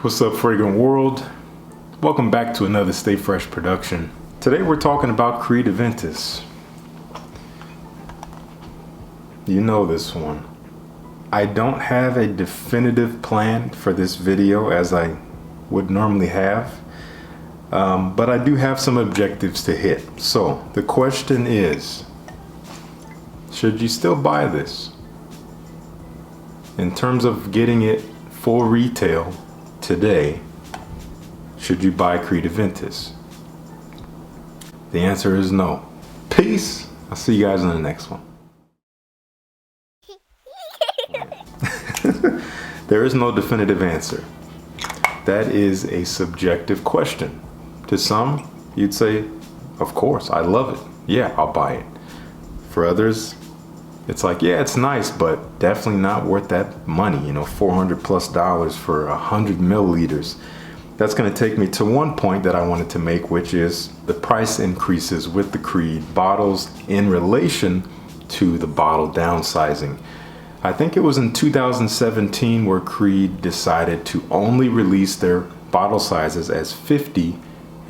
What's up, fragrant world? Welcome back to another Stay Fresh production. Today we're talking about Creed Aventus. You know this one. I don't have a definitive plan for this video as I would normally have, but I do have some objectives to hit. So the question is, should you still buy this? In terms of getting it full retail today, should you buy Creed Aventus? The answer is no. Peace. I'll see you guys in the next one. There is no definitive answer. That is a subjective question. To some, you'd say, of course, I love it. Yeah, I'll buy it. For others, it's like, yeah, it's nice, but definitely not worth that money. You know, $400+ for 100 milliliters. That's going to take me to one point that I wanted to make, which is the price increases with the Creed bottles in relation to the bottle downsizing. I think it was in 2017 where Creed decided to only release their bottle sizes as 50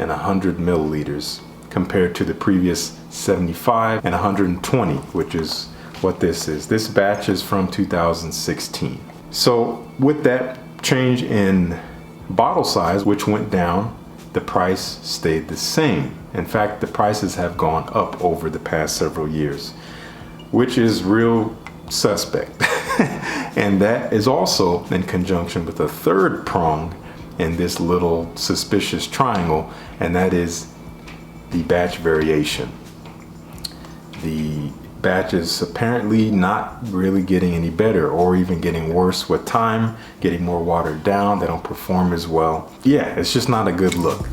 and 100 milliliters compared to the previous 75 and 120, which is what this is. This batch is from 2016. So with that change in bottle size, which went down, the price stayed the same. In fact, the prices have gone up over the past several years, which is real suspect. And that is also in conjunction with a third prong in this little suspicious triangle, and that is the batch variation. The batch is apparently not really getting any better or even getting worse with time, getting more watered down. They don't perform as well. Yeah, it's just not a good look.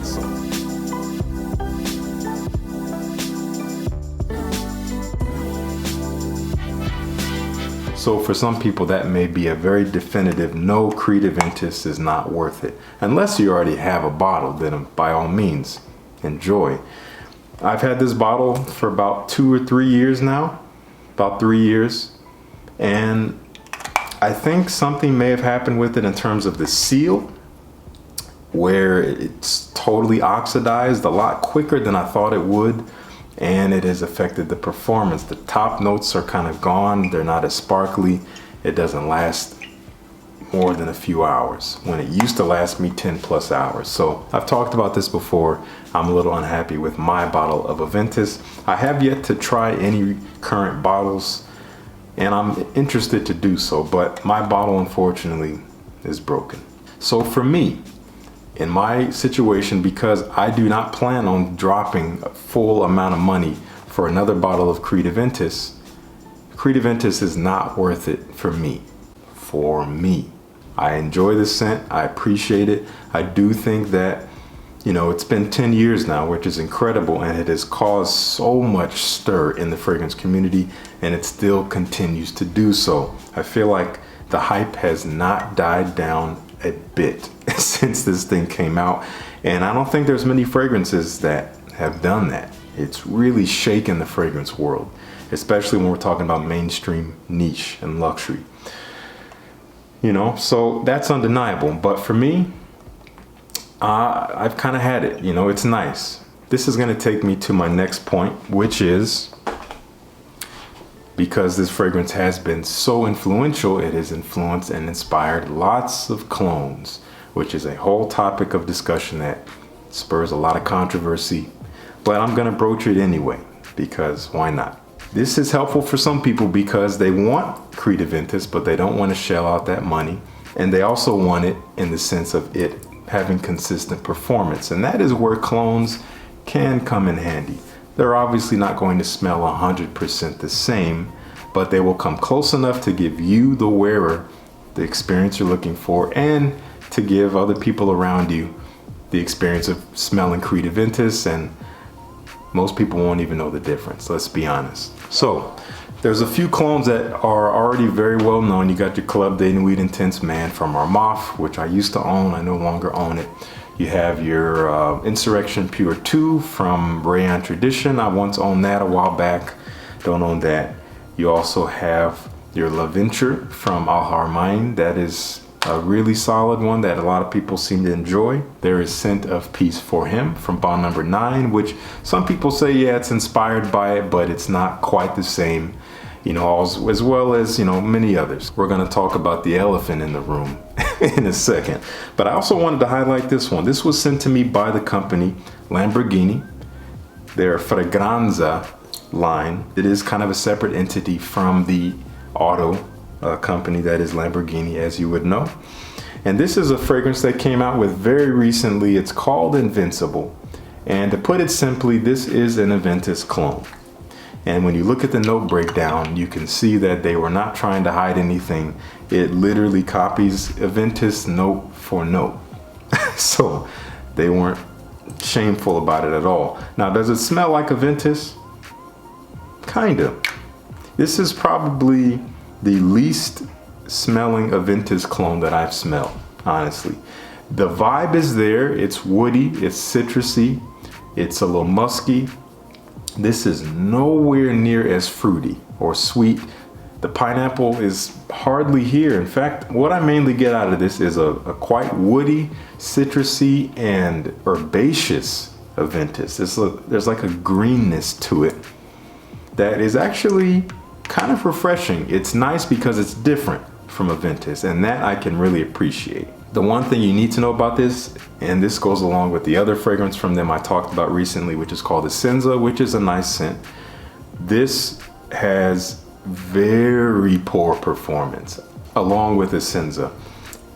So for some people that may be a very definitive no, Creed Aventus is not worth it. Unless you already have a bottle, then by all means, enjoy. I've had this bottle for about 2 or 3 years now, about 3 years. And I think something may have happened with it in terms of the seal, where it's totally oxidized a lot quicker than I thought it would. And it has affected the performance. The top notes are kind of gone. They're not as sparkly. It doesn't last more than a few hours when it used to last me 10+ hours. So I've talked about this before. I'm a little unhappy with my bottle of Aventus. I have yet to try any current bottles, and I'm interested to do so, but my bottle unfortunately is broken. So for me, in my situation, because I do not plan on dropping a full amount of money for another bottle of Creed Aventus, Creed Aventus is not worth it for me. For me. I enjoy the scent. I appreciate it. I do think that, you know, it's been 10 years now, which is incredible, and it has caused so much stir in the fragrance community, and it still continues to do so. I feel like the hype has not died down a bit since this thing came out, and I don't think there's many fragrances that have done that. It's really shaken the fragrance world, especially when we're talking about mainstream, niche, and luxury. You know, so that's undeniable. But for me, I've kind of had it. You know, it's nice. This is going to take me to my next point, which is, because this fragrance has been so influential, it has influenced and inspired lots of clones, which is a whole topic of discussion that spurs a lot of controversy. But I'm going to broach it anyway, because why not? This is helpful for some people because they want Creed Aventus, but they don't want to shell out that money. And they also want it in the sense of it having consistent performance. And that is where clones can come in handy. They're obviously not going to smell 100% the same, but they will come close enough to give you, the wearer, the experience you're looking for, and to give other people around you the experience of smelling Creed Aventus, and most people won't even know the difference, let's be honest. So there's a few clones that are already very well known. You got your Club de Nuit Intense Man from Armaf, which I used to own. I no longer own it. You have your Insurrection Pure 2 from Reyane Tradition. I once owned that a while back. Don't own that. You also have your L'Aventure from Haramain. That is a really solid one that a lot of people seem to enjoy. There is Scent of Peace for Him from bottle number 9, which some people say, yeah, it's inspired by it, but it's not quite the same, you know, as well as, you know, many others. We're going to talk about the elephant in the room in a second. But I also wanted to highlight this one. This was sent to me by the company Lamborghini. Their Fragranza line. It is kind of a separate entity from the auto company that is Lamborghini, as you would know. And this is a fragrance they came out with very recently. It's called Invincible. And to put it simply, this is an Aventus clone. And when you look at the note breakdown, you can see that they were not trying to hide anything. It literally copies Aventus note for note. So they weren't shameful about it at all. Now, does it smell like Aventus? Kind of. This is probably the least smelling Aventus clone that I've smelled, honestly. The vibe is there. It's woody, it's citrusy, it's a little musky. This is nowhere near as fruity or sweet. The pineapple is hardly here. In fact, what I mainly get out of this is a quite woody, citrusy, and herbaceous Aventus. There's like a greenness to it that is actually kind of refreshing. It's nice because it's different from Aventus, and that I can really appreciate. The one thing you need to know about this, and this goes along with the other fragrance from them I talked about recently, which is called Essenza, which is a nice scent. This has very poor performance along with Essenza.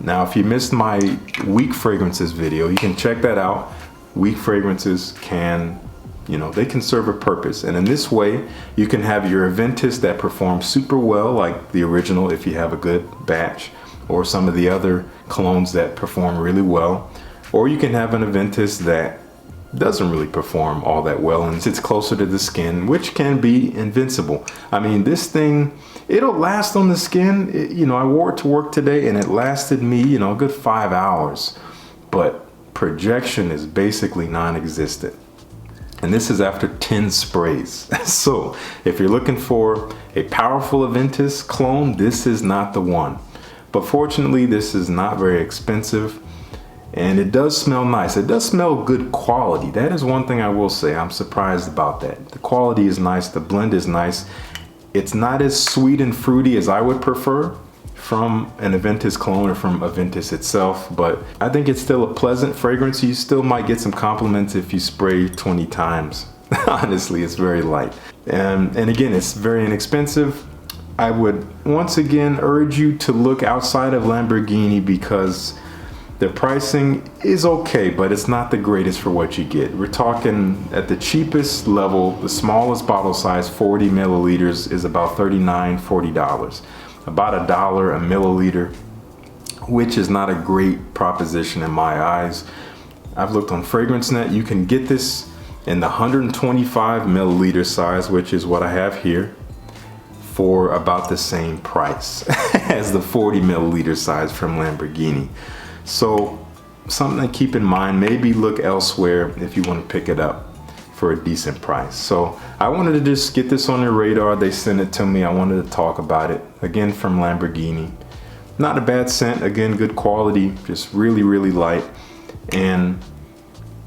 Now, if you missed my weak fragrances video, you can check that out. Weak fragrances can, you know, they can serve a purpose. And in this way, you can have your Aventus that performs super well, like the original if you have a good batch, or some of the other clones that perform really well. Or you can have an Aventus that doesn't really perform all that well and sits closer to the skin, which can be invincible. I mean, this thing, it'll last on the skin. You know, I wore it to work today and it lasted me, you know, a good 5 hours. But projection is basically non-existent. And this is after 10 sprays. So if you're looking for a powerful Aventus clone, this is not the one. But fortunately, this is not very expensive. And it does smell nice. It does smell good quality. That is one thing I will say. I'm surprised about that. The quality is nice. The blend is nice. It's not as sweet and fruity as I would prefer from an Aventus clone or from Aventus itself, but I think it's still a pleasant fragrance. You still might get some compliments if you spray 20 times. Honestly, it's very light. And again, it's very inexpensive. I would once again urge you to look outside of Lamborghini because the pricing is okay, but it's not the greatest for what you get. We're talking at the cheapest level, the smallest bottle size, 40 milliliters, is about $39, $40. About $1 a milliliter, which is not a great proposition in my eyes. I've looked on FragranceNet. You can get this in the 125 milliliter size, which is what I have here, for about the same price as the 40 milliliter size from Lamborghini. So something to keep in mind, maybe look elsewhere if you want to pick it up for a decent price. So I wanted to just get this on your radar. They sent it to me. I wanted to talk about it. Again, from Lamborghini. Not a bad scent. Again, good quality, just really, really light. And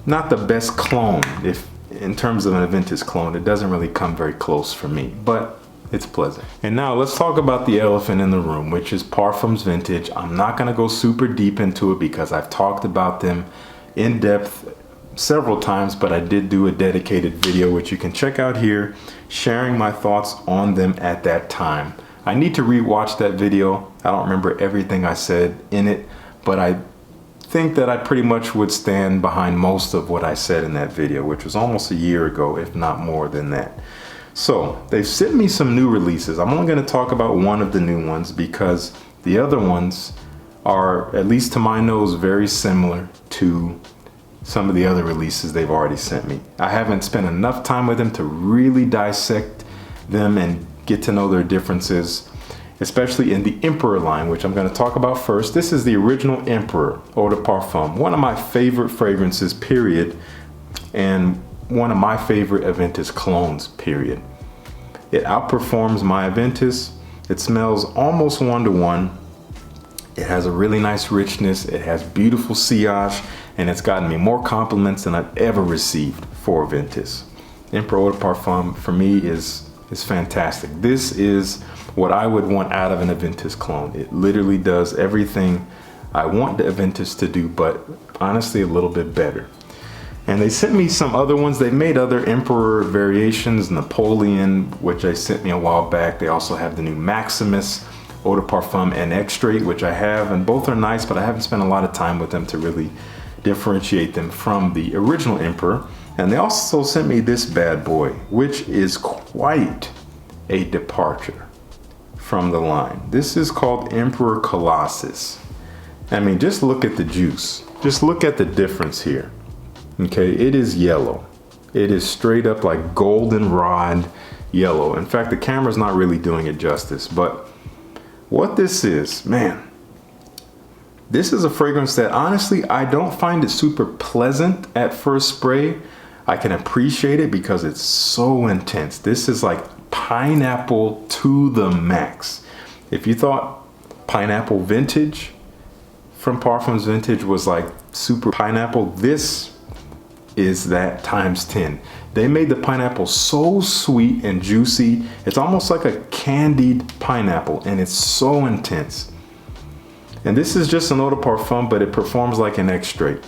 not the best clone. If in terms of an Aventus clone, it doesn't really come very close for me, but it's pleasant. And now let's talk about the elephant in the room, which is Parfums Vintage. I'm not gonna go super deep into it because I've talked about them in depth several times, but I did do a dedicated video, which you can check out here, sharing my thoughts on them at that time. I need to rewatch that video. I don't remember everything I said in it, but I think that I pretty much would stand behind most of what I said in that video, which was almost a year ago, if not more than that. So they've sent me some new releases. I'm only going to talk about one of the new ones because the other ones are, at least to my nose, very similar to some of the other releases they've already sent me. I haven't spent enough time with them to really dissect them and get to know their differences, especially in the Emperor line, which I'm going to talk about first. This is the original Emperor Eau de Parfum, one of my favorite fragrances, period, and one of my favorite Aventus clones, period. It outperforms my Aventus. It smells almost 1-to-1. It has a really nice richness. It has beautiful sillage, and it's gotten me more compliments than I've ever received for Aventus. Emperor Eau de Parfum for me is fantastic. This is what I would want out of an Aventus clone. It literally does everything I want the Aventus to do, but honestly a little bit better. And they sent me some other ones. They made other Emperor variations, Napoleon, which they sent me a while back. They also have the new Maximus Eau de Parfum and Extrait, which I have, and both are nice, but I haven't spent a lot of time with them to really differentiate them from the original Emperor. And they also sent me this bad boy, which is quite a departure from the line. This is called Emperor Colossus. I mean, just look at the juice. Just look at the difference here. Okay, it is yellow. It is straight up like goldenrod yellow. In fact, the camera's not really doing it justice, but what this is, man, this is a fragrance that honestly, I don't find it super pleasant at first spray. I can appreciate it because it's so intense. This is like pineapple to the max. If you thought pineapple vintage from Parfums Vintage was like super pineapple, this is that times 10. They made the pineapple so sweet and juicy. It's almost like a candied pineapple, and it's so intense. And this is just an eau de parfum, but it performs like an extrait.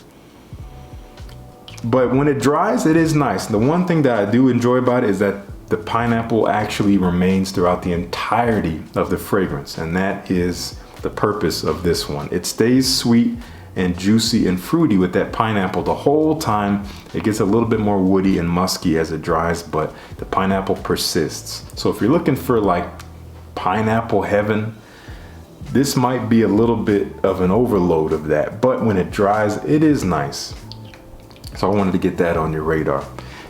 But when it dries, it is nice. The one thing that I do enjoy about it is that the pineapple actually remains throughout the entirety of the fragrance, and that is the purpose of this one. It stays sweet and juicy and fruity with that pineapple the whole time. It gets a little bit more woody and musky as it dries, but the pineapple persists. So if you're looking for like pineapple heaven, this might be a little bit of an overload of that, but when it dries, it is nice. So I wanted to get that on your radar.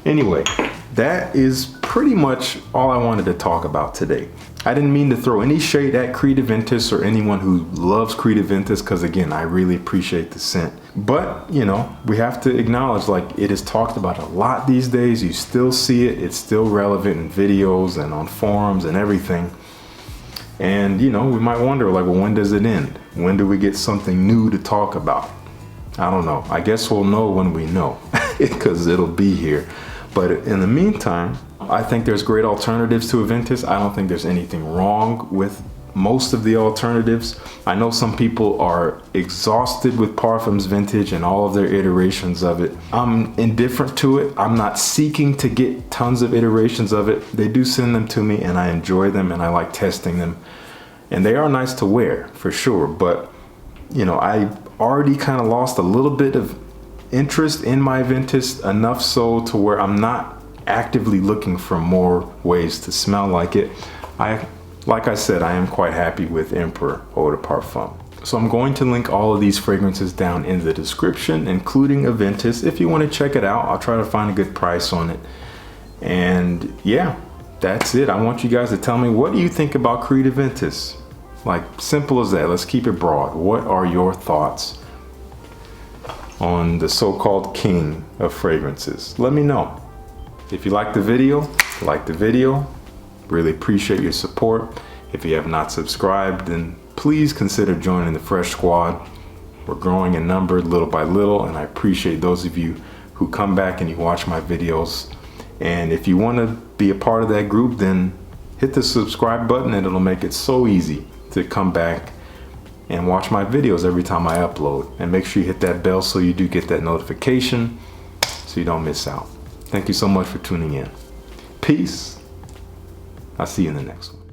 Anyway, that is pretty much all I wanted to talk about today. I didn't mean to throw any shade at Creed Aventus or anyone who loves Creed Aventus, because again, I really appreciate the scent. But, you know, we have to acknowledge, like, it is talked about a lot these days. You still see it. It's still relevant in videos and on forums and everything. And, you know, we might wonder, like, well, when does it end? When do we get something new to talk about? I don't know. I guess we'll know when we know, because it'll be here. But in the meantime, I think there's great alternatives to Aventus. I don't think there's anything wrong with most of the alternatives. I know some people are exhausted with Parfums Vintage and all of their iterations of it. I'm indifferent to it. I'm not seeking to get tons of iterations of it. They do send them to me, and I enjoy them, and I like testing them. And they are nice to wear, for sure. But, you know, I already kind of lost a little bit of interest in my Aventus, enough so to where I'm not actively looking for more ways to smell like it. Like I said, I am quite happy with Emperor Eau de Parfum. So I'm going to link all of these fragrances down in the description, including Aventus. If you want to check it out, I'll try to find a good price on it. And yeah, that's it. I want you guys to tell me, what do you think about Creed Aventus? Like, simple as that. Let's keep it broad. What are your thoughts on the so-called king of fragrances? Let me know. If you like the video, like the video. Really appreciate your support. If you have not subscribed, then please consider joining the Fresh Squad. We're growing in number little by little, and I appreciate those of you who come back and you watch my videos. And if you want to be a part of that group, then hit the subscribe button, and it'll make it so easy to come back and watch my videos every time I upload. And make sure you hit that bell so you do get that notification so you don't miss out. Thank you so much for tuning in. Peace. I'll see you in the next one.